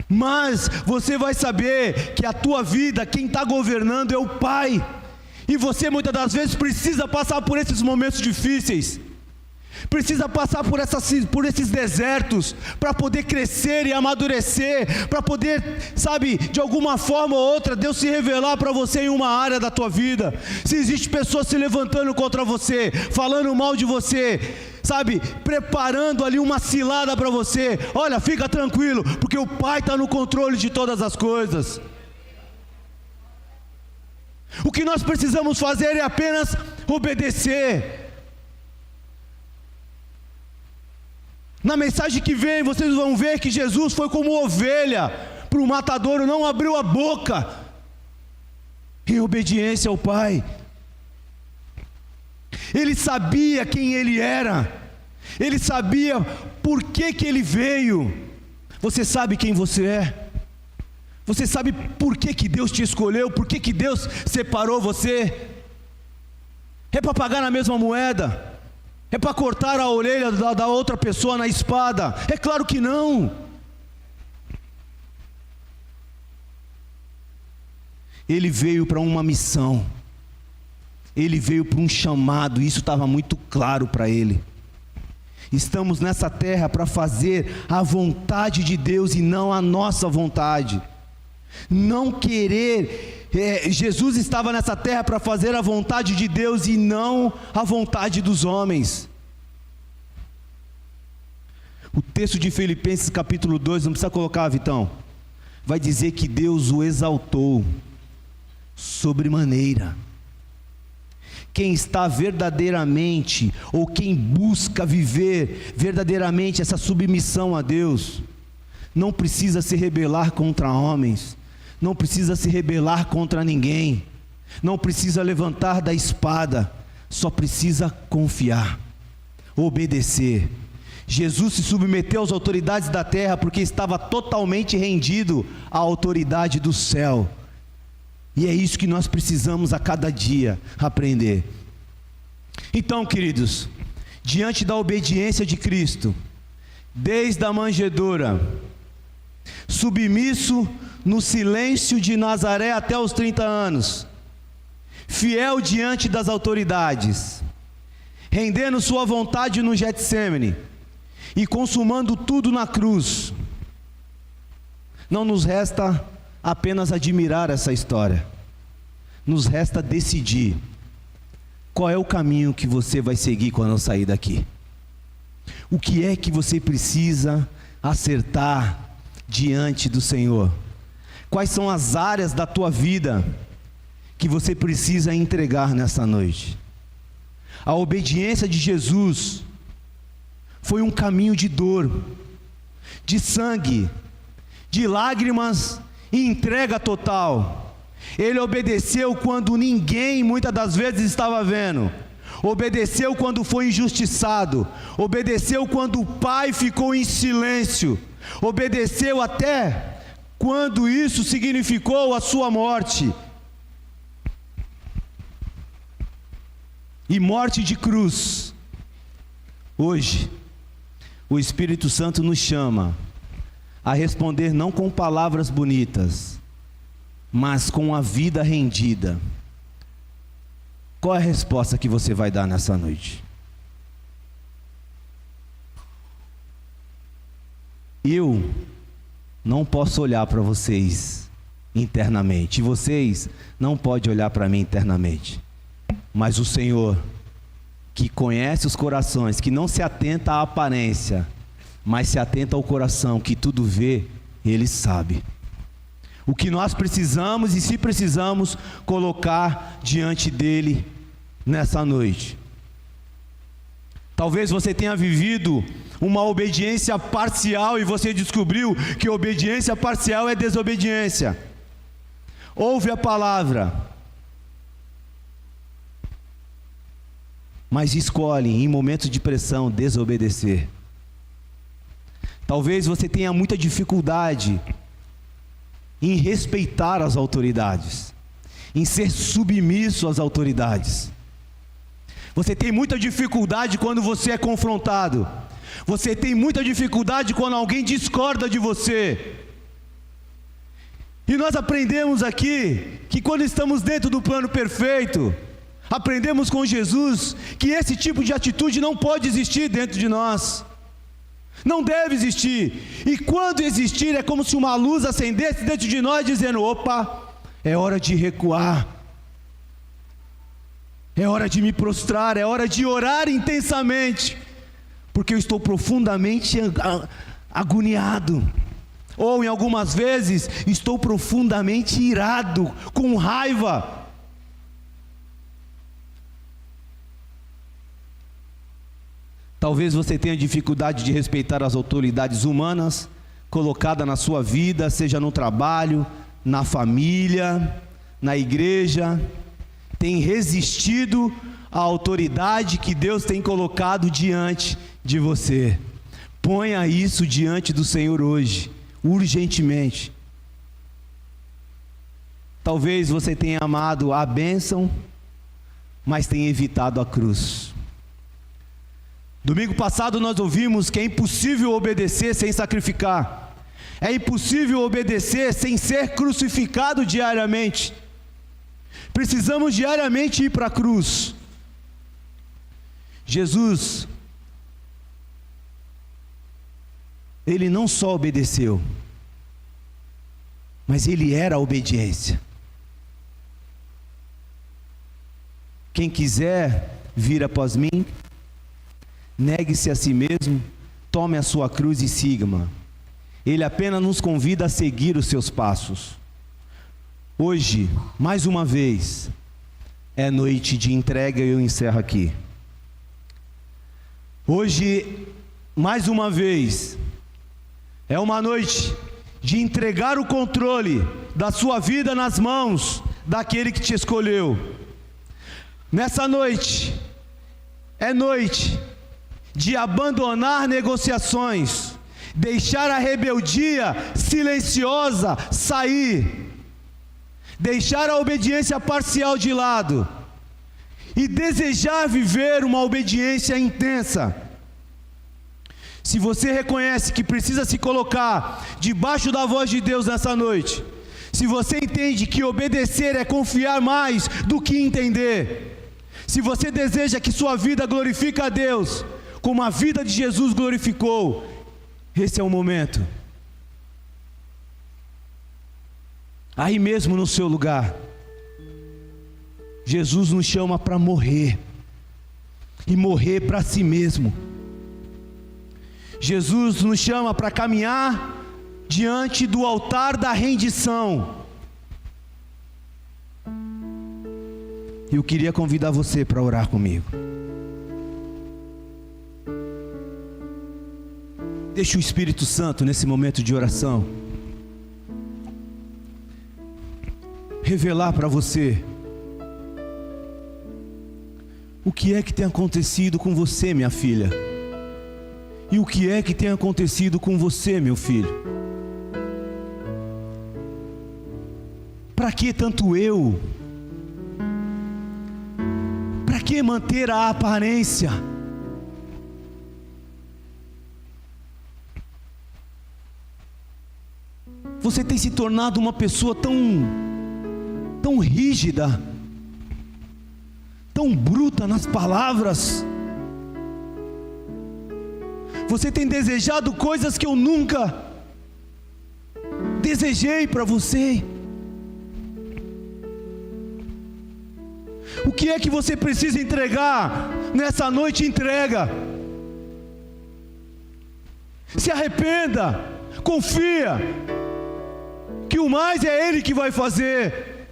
mas você vai saber que a tua vida, quem está governando é o Pai, e você muitas das vezes precisa passar por esses momentos difíceis, precisa passar por esses desertos, para poder crescer e amadurecer, para poder, sabe, de alguma forma ou outra, Deus se revelar para você em uma área da tua vida. Se existe pessoas se levantando contra você, falando mal de você, sabe, preparando ali uma cilada para você, olha, fica tranquilo, porque o Pai está no controle de todas as coisas. O que nós precisamos fazer é apenas obedecer. Na mensagem que vem, vocês vão ver que Jesus foi como ovelha para o matadouro, não abriu a boca, em obediência ao Pai. Ele sabia quem ele era, ele sabia por que ele veio. Você sabe quem você é? Você sabe por que Deus te escolheu? Por que Deus separou você? É para pagar na mesma moeda? É para cortar a orelha da outra pessoa na espada? É claro que não. Ele veio para uma missão, ele veio para um chamado, isso estava muito claro para ele. Estamos nessa terra para fazer a vontade de Deus e não a nossa vontade. Não querer, Jesus estava nessa terra para fazer a vontade de Deus e não a vontade dos homens. O texto de Filipenses capítulo 2, não precisa colocar, Vitão, vai dizer que Deus o exaltou sobremaneira. Quem está verdadeiramente, ou quem busca viver verdadeiramente essa submissão a Deus, não precisa se rebelar contra homens, não precisa se rebelar contra ninguém, não precisa levantar da espada, só precisa confiar, obedecer. Jesus se submeteu às autoridades da terra porque estava totalmente rendido à autoridade do céu. E é isso que nós precisamos a cada dia aprender. Então, queridos, diante da obediência de Cristo, desde a manjedoura, submisso no silêncio de Nazaré até os 30 anos, fiel diante das autoridades, rendendo sua vontade no Getsêmani e consumando tudo na cruz, não nos resta apenas admirar essa história, nos resta decidir qual é o caminho que você vai seguir quando sair daqui. O que é que você precisa acertar diante do Senhor? Quais são as áreas da tua vida que você precisa entregar nessa noite? A obediência de Jesus foi um caminho de dor, de sangue, de lágrimas e entrega total. Ele obedeceu quando ninguém muitas das vezes estava vendo. Obedeceu quando foi injustiçado. Obedeceu quando o pai ficou em silêncio. Obedeceu até quando isso significou a sua morte. E morte de cruz. Hoje, o Espírito Santo nos chama a responder não com palavras bonitas, mas com a vida rendida. Qual é a resposta que você vai dar nessa noite? Eu não posso olhar para vocês internamente, e vocês não podem olhar para mim internamente, mas o Senhor, que conhece os corações, que não se atenta à aparência, mas se atenta ao coração, que tudo vê, Ele sabe o que nós precisamos, e se precisamos, colocar diante dEle nessa noite. Talvez você tenha vivido uma obediência parcial, e você descobriu que obediência parcial é desobediência. Ouve a palavra, mas escolhe em momentos de pressão desobedecer. Talvez você tenha muita dificuldade em respeitar as autoridades, em ser submisso às autoridades. Você tem muita dificuldade quando você é confrontado. Você tem muita dificuldade quando alguém discorda de você. E nós aprendemos aqui que quando estamos dentro do plano perfeito, aprendemos com Jesus que esse tipo de atitude não pode existir dentro de nós. Não deve existir. E quando existir, é como se uma luz acendesse dentro de nós, dizendo: opa, é hora de recuar, é hora de me prostrar, é hora de orar intensamente, porque eu estou profundamente agoniado, ou em algumas vezes estou profundamente irado, com raiva. Talvez você tenha dificuldade de respeitar as autoridades humanas colocadas na sua vida, seja no trabalho, na família, na igreja. Tem resistido à autoridade que Deus tem colocado diante de você. Ponha isso diante do Senhor hoje, urgentemente. Talvez você tenha amado a bênção, mas tenha evitado a cruz. Domingo passado nós ouvimos que é impossível obedecer sem sacrificar. É impossível obedecer sem ser crucificado diariamente. Precisamos diariamente ir para a cruz. Jesus, Ele não só obedeceu, mas Ele era a obediência. Quem quiser vir após mim, negue-se a si mesmo, tome a sua cruz e siga-me. Ele apenas nos convida a seguir os seus passos. Hoje, mais uma vez, é noite de entrega e eu encerro aqui. Hoje, mais uma vez, é uma noite de entregar o controle da sua vida nas mãos daquele que te escolheu. Nessa noite, é noite de abandonar negociações, deixar a rebeldia silenciosa sair, deixar a obediência parcial de lado e desejar viver uma obediência intensa. Se você reconhece que precisa se colocar debaixo da voz de Deus nessa noite, se você entende que obedecer é confiar mais do que entender, se você deseja que sua vida glorifique a Deus, como a vida de Jesus glorificou, esse é o momento. Aí mesmo no seu lugar, Jesus nos chama para morrer, e morrer para si mesmo. Jesus nos chama para caminhar diante do altar da rendição. Eu queria convidar você para orar comigo. Deixa o Espírito Santo nesse momento de oração revelar para você o que é que tem acontecido com você, minha filha, e o que é que tem acontecido com você, meu filho. Para que tanto eu? Para que manter a aparência? Você tem se tornado uma pessoa tão rígida, tão bruta nas palavras. Você tem desejado coisas que eu nunca desejei para você. O que é que você precisa entregar nessa noite? Entrega. Se arrependa, confia que o mais é Ele que vai fazer.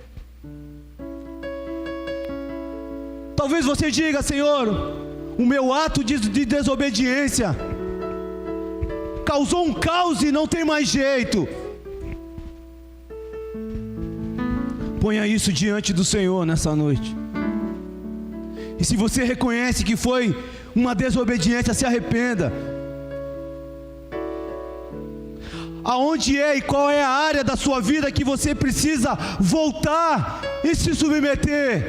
Talvez você diga: Senhor, o meu ato de desobediência causou um caos e não tem mais jeito. Ponha isso diante do Senhor nessa noite. E se você reconhece que foi uma desobediência, se arrependa. Aonde é e qual é a área da sua vida que você precisa voltar e se submeter?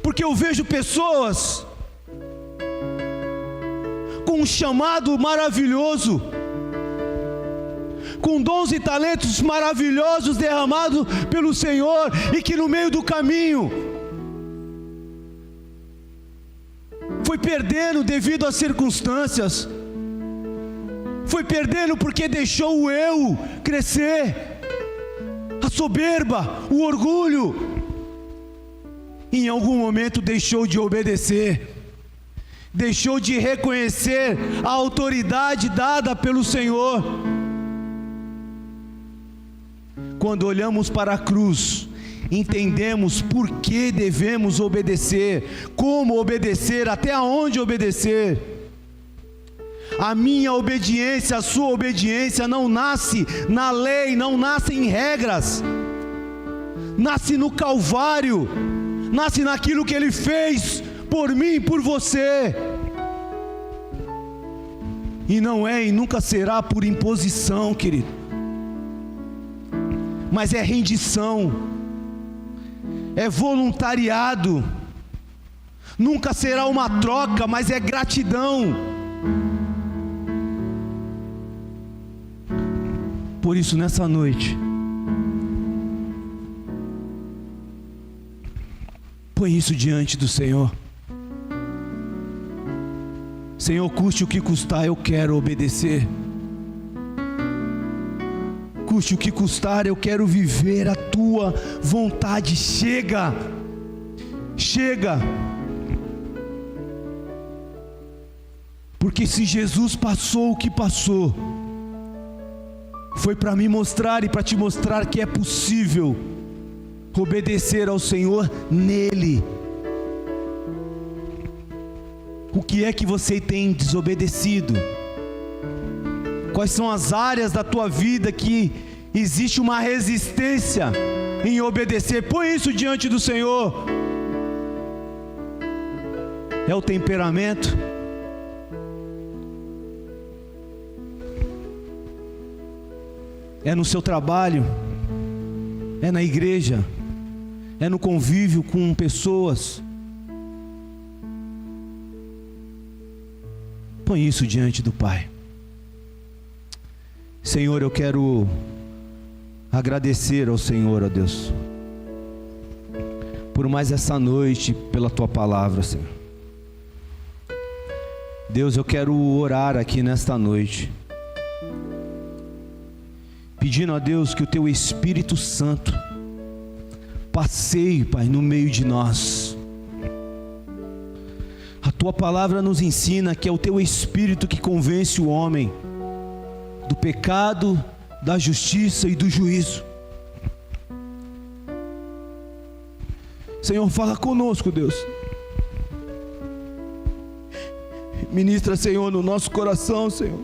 Porque eu vejo pessoas com um chamado maravilhoso, com dons e talentos maravilhosos derramados pelo Senhor, e que no meio do caminho foi perdendo devido às circunstâncias, foi perdendo porque deixou o eu crescer, a soberba, o orgulho, e em algum momento deixou de obedecer, deixou de reconhecer a autoridade dada pelo Senhor. Quando olhamos para a cruz, entendemos por que devemos obedecer, como obedecer, até onde obedecer. A minha obediência, a sua obediência não nasce na lei, não nasce em regras, nasce no Calvário, nasce naquilo que Ele fez por mim e por você. E não é e nunca será por imposição, querido, mas é rendição, é voluntariado. Nunca será uma troca, mas é gratidão. Por isso, nessa noite, põe isso diante do Senhor. Senhor, custe o que custar, eu quero obedecer. Custe o que custar, eu quero viver a tua vontade. Chega, chega. Porque se Jesus passou o que passou, foi para me mostrar e para te mostrar que é possível obedecer ao Senhor nele. O que é que você tem desobedecido? Quais são as áreas da tua vida que existe uma resistência em obedecer? Põe isso diante do Senhor. É o temperamento? É no seu trabalho? É na igreja? É no convívio com pessoas? Põe isso diante do Pai. Senhor, eu quero agradecer ao Senhor, ó Deus, por mais essa noite, pela Tua palavra, Senhor. Deus, eu quero orar aqui nesta noite, pedindo a Deus que o Teu Espírito Santo passeie, Pai, no meio de nós. A Tua palavra nos ensina que é o Teu Espírito que convence o homem do pecado, da justiça e do juízo. Senhor, fala conosco, Deus. Ministra, Senhor, no nosso coração, Senhor.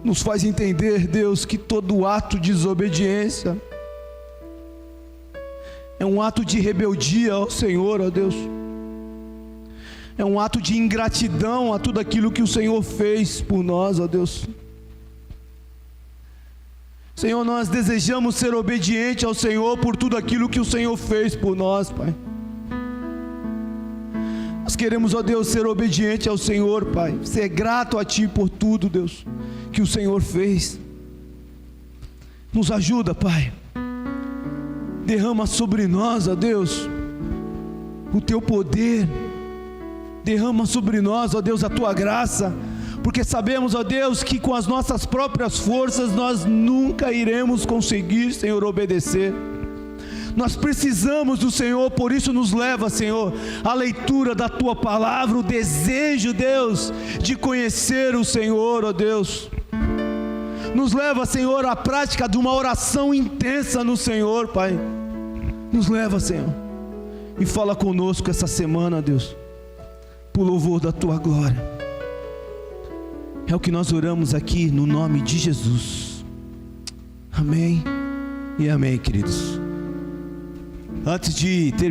Nos faz entender, Deus, que todo ato de desobediência é um ato de rebeldia ao Senhor, ó Deus. É um ato de ingratidão a tudo aquilo que o Senhor fez por nós, ó Deus. Senhor, nós desejamos ser obedientes ao Senhor por tudo aquilo que o Senhor fez por nós, Pai. Nós queremos, ó Deus, ser obediente ao Senhor, Pai. Ser grato a Ti por tudo, Deus, que o Senhor fez. Nos ajuda, Pai. Derrama sobre nós, ó Deus, o Teu poder. Derrama sobre nós, ó Deus, a Tua graça. Porque sabemos, ó Deus, que com as nossas próprias forças nós nunca iremos conseguir, Senhor, obedecer. Nós precisamos do Senhor, por isso nos leva, Senhor, a leitura da Tua palavra, o desejo, Deus, de conhecer o Senhor, ó Deus. Nos leva, Senhor, à prática de uma oração intensa no Senhor, Pai. Nos leva, Senhor, e fala conosco essa semana, Deus, por louvor da Tua glória. É o que nós oramos aqui no nome de Jesus. Amém e amém, queridos. Antes de terminar,